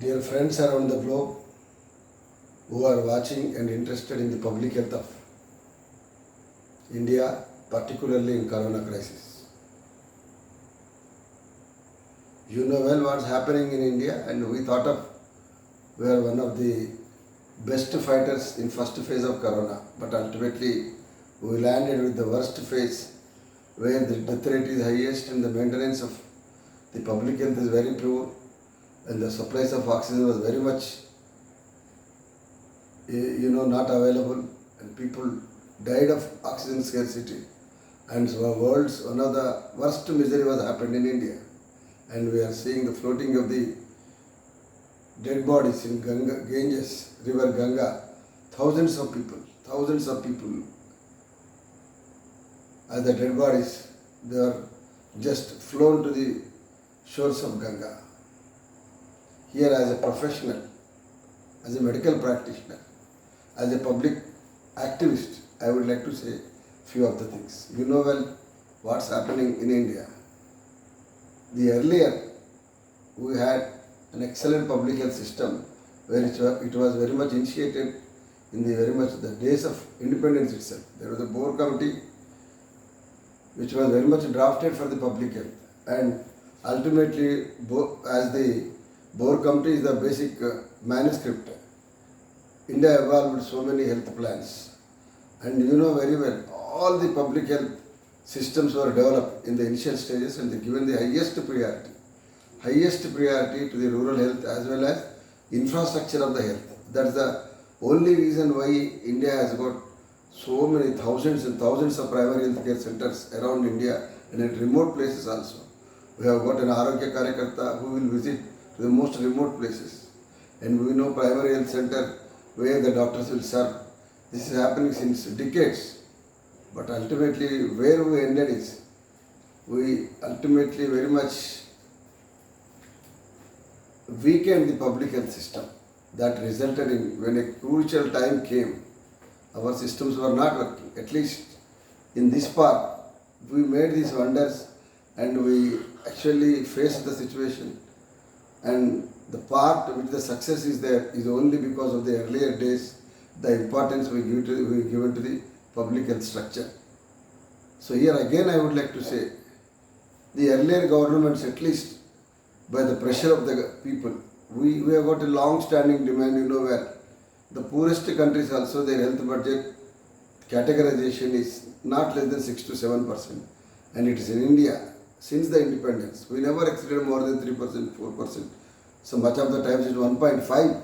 Dear friends around the globe who are watching and interested in the public health of India, particularly in corona crisis. You know well what's happening in India, and we thought of we are one of the best fighters in first phase of corona, but ultimately we landed with the worst phase where the death rate is highest and the maintenance of the public health is very poor and the supplies of oxygen was very much not available, and people died of oxygen scarcity, and so our world's one of the worst misery was happened in India, and we are seeing the floating of the dead bodies in Ganges, river Ganga, thousands of people as the dead bodies, they are just flown to the shores of Ganga. Here, as a professional, as a medical practitioner, as a public activist, I would like to say few of the things. You know well what's happening in India. The earlier we had an excellent public health system where it was very much initiated in the days of independence itself. There was a Boer committee which was very much drafted for the public health, and ultimately as the Boer committee is the basic manuscript, India evolved so many health plans, and you know very well all the public health systems were developed in the initial stages and they given the highest priority to the rural health as well as infrastructure of the health. That's the only reason why India has got so many thousands and thousands of primary health care centers around India and in remote places also. We have got an Arogya Karyakarta who will visit to the most remote places, and we know primary health center where the doctors will serve. This is happening since decades, but ultimately where we ended is we ultimately very much weakened the public health system. That resulted in, when a crucial time came, our systems were not working. At least in this part, we made these wonders and we actually faced the situation. And the part which the success is there is only because of the earlier days, the importance we given to the public health structure. So here again I would like to say, the earlier governments, at least by the pressure of the people, we have got a long-standing demand, you know where the poorest countries also their health budget categorization is not less than 6 to 7%, and it is in India. Since the independence, we never exceeded more than 3%, 4%. So much of the times it is 1.5.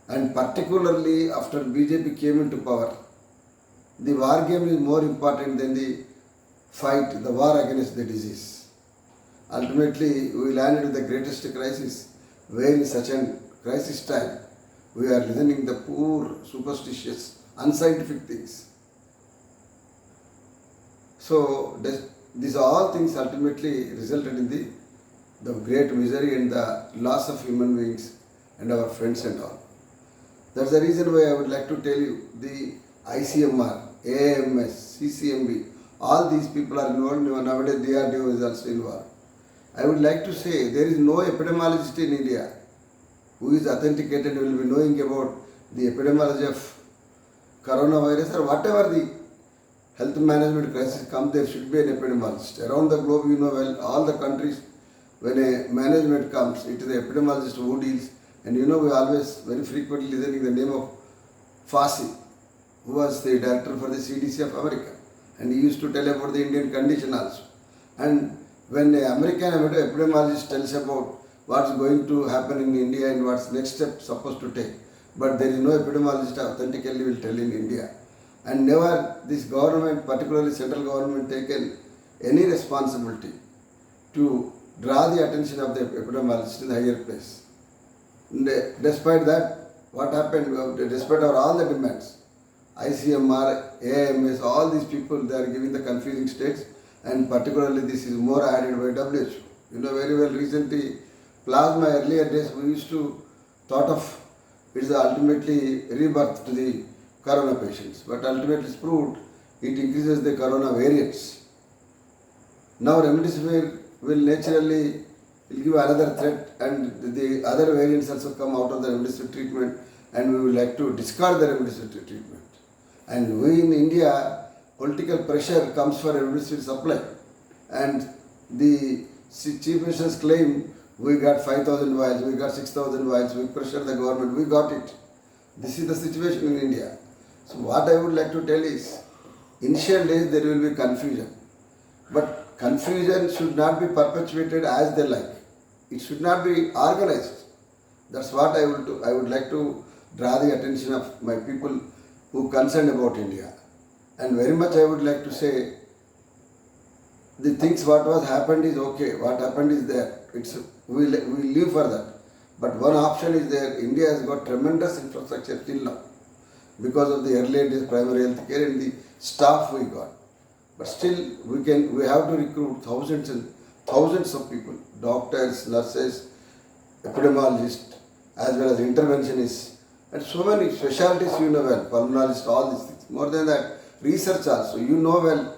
And particularly after BJP came into power, the war game is more important than the fight, the war against the disease. Ultimately, we landed with the greatest crisis, where in such a crisis time, we are listening to the poor, superstitious, unscientific things. So, these all things ultimately resulted in the great misery and the loss of human beings and our friends and all. That's the reason why I would like to tell you the ICMR, AIMS, CCMB, all these people are involved. Nowadays DRDO is also involved. I would like to say there is no epidemiologist in India who is authenticated and will be knowing about the epidemiology of coronavirus or whatever the health management crisis comes. There should be an epidemiologist. Around the globe, you know well, all the countries, when a management comes, it is the epidemiologist who deals. And you know, we always very frequently listening the name of Fauci, who was the director for the CDC of America, and he used to tell about the Indian condition also. And when an American epidemiologist tells about what's going to happen in India and what's next step supposed to take, but there is no epidemiologist authentically will tell in India. And never this government, particularly central government, taken any responsibility to draw the attention of the epidemiologist in the higher place. And despite that, what happened, despite all the demands, ICMR, AIMS, all these people, they are giving the confusing states, and particularly this is more added by WHO. You know very well, recently, plasma earlier days we used to thought of it's ultimately rebirth to the corona patients, but ultimately it's proved it increases the corona variants. Now remdesivir will naturally will give another threat, and the other variants also come out of the remdesivir treatment, and we would like to discard the remdesivir treatment. And we in India, political pressure comes for remdesivir supply, and the chief minister's claim, we got 5,000 vials, we got 6,000 vials, we pressured the government, we got it. This is the situation in India. So what I would like to tell is, initial days there will be confusion, but confusion should not be perpetuated as they like. It should not be organized. That's what I would do. I would like to draw the attention of my people who concerned about India. And very much I would like to say, the things what was happened is okay, what happened is there. We live for that. But one option is there. India has got tremendous infrastructure till now because of the early days primary health care and the staff we got. But still we have to recruit thousands and thousands of people, doctors, nurses, epidemiologists, as well as interventionists, and so many specialties you know well, pulmonologists, all these things. More than that, research also. You know well,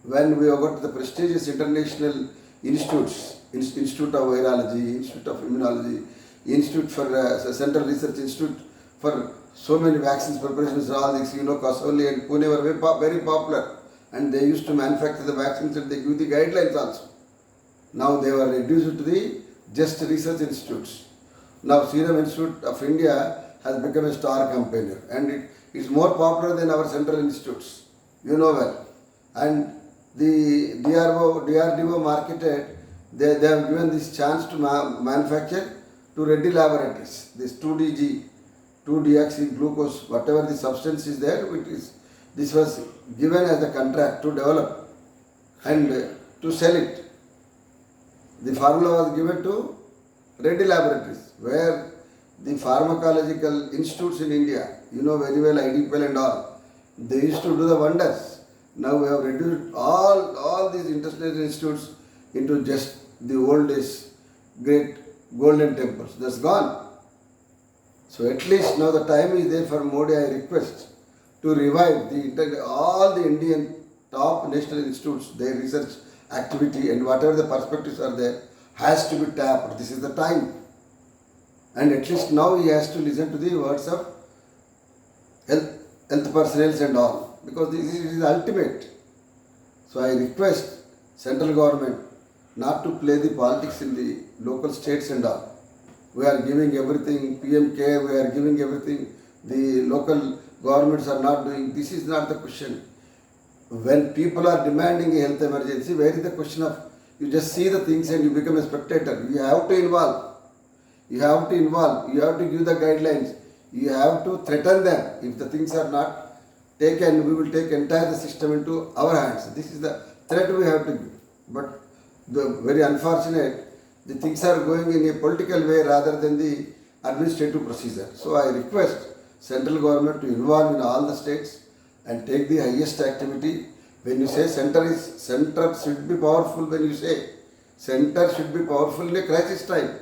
when we have got the prestigious international institutes, Institute of Virology, Institute of Immunology, Institute for Central Research Institute for so many vaccines preparations and all these, you know, Kasoli and Pune were very popular, and they used to manufacture the vaccines and they give the guidelines also. Now they were reduced to the just research institutes. Now Serum Institute of India has become a star campaigner, and it is more popular than our central institutes. You know well. And the DRDO marketed, they have given this chance to manufacture to Reddy Laboratories. This 2DG, 2-deoxyglucose, whatever the substance is there, this was given as a contract to develop and to sell it. The formula was given to Reddy Laboratories, where the pharmacological institutes in India, you know very well, IDPL and all, they used to do the wonders. Now we have reduced all these international institutes into just the old days, great golden temples. That's gone. So at least now the time is there for Modi. I request to revive all the Indian top national institutes, their research activity and whatever the perspectives are there has to be tapped. This is the time. And at least now he has to listen to the words of health personnel and all, because this is ultimate. So I request central government not to play the politics in the local states and all. We are giving everything, PMK, we are giving everything, the local governments are not doing. This is not the question. When people are demanding a health emergency, where is the question of, you just see the things and you become a spectator. You have to involve. You have to involve. You have to give the guidelines. You have to threaten them. If the things are not taken, we will take entire the system into our hands. This is the threat we have to give. But the very unfortunate, the things are going in a political way rather than the administrative procedure. So I request central government to involve in all the states and take the highest activity. When you say center should be powerful, when you say center should be powerful in a crisis time,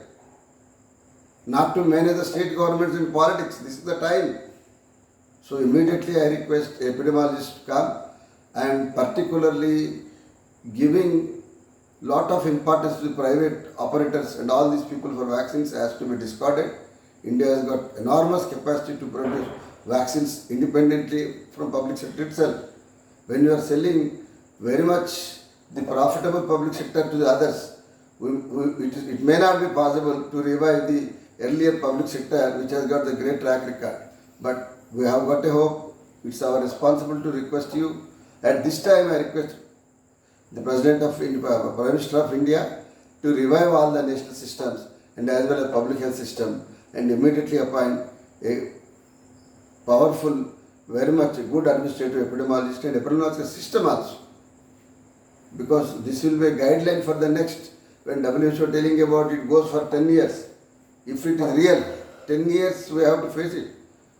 not to manage the state governments in politics. This is the time. So immediately I request epidemiologists to come, and particularly giving lot of importance to the private operators and all these people for vaccines has to be discarded. India has got enormous capacity to produce vaccines independently from public sector itself. When you are selling very much the profitable public sector to the others, it may not be possible to revive the earlier public sector which has got the great track record. But we have got a hope. It's our responsibility to request you. At this time I request the President of India, Prime Minister of India, to revive all the national systems and as well as public health system, and immediately appoint a powerful, very much good administrative epidemiologist and epidemiological system also. Because this will be a guideline for the next, when WHO telling about it goes for 10 years. If it is real, 10 years we have to face it.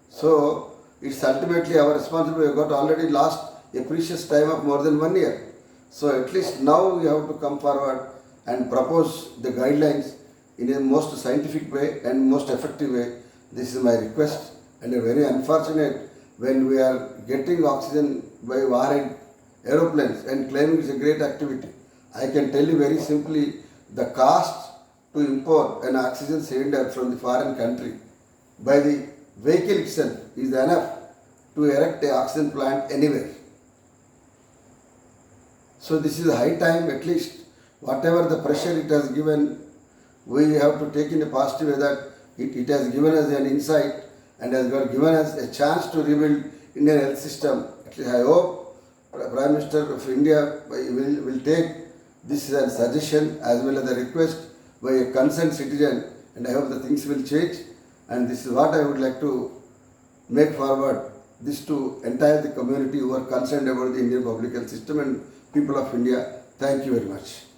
So it's ultimately our responsibility. We have got already lost a precious time of more than 1 year. So at least now we have to come forward and propose the guidelines in a most scientific way and most effective way. This is my request. And a very unfortunate, when we are getting oxygen by warhead aeroplanes and claiming it's a great activity. I can tell you very simply, the cost to import an oxygen cylinder from the foreign country by the vehicle itself is enough to erect a oxygen plant anywhere. So this is high time, at least whatever the pressure it has given, we have to take in a positive way that it has given us an insight and has given us a chance to rebuild Indian health system. At least I hope Prime Minister of India will take this as a suggestion as well as a request by a concerned citizen, and I hope the things will change. And this is what I would like to make forward this to entire the community who are concerned about the Indian public health system and people of India. Thank you very much.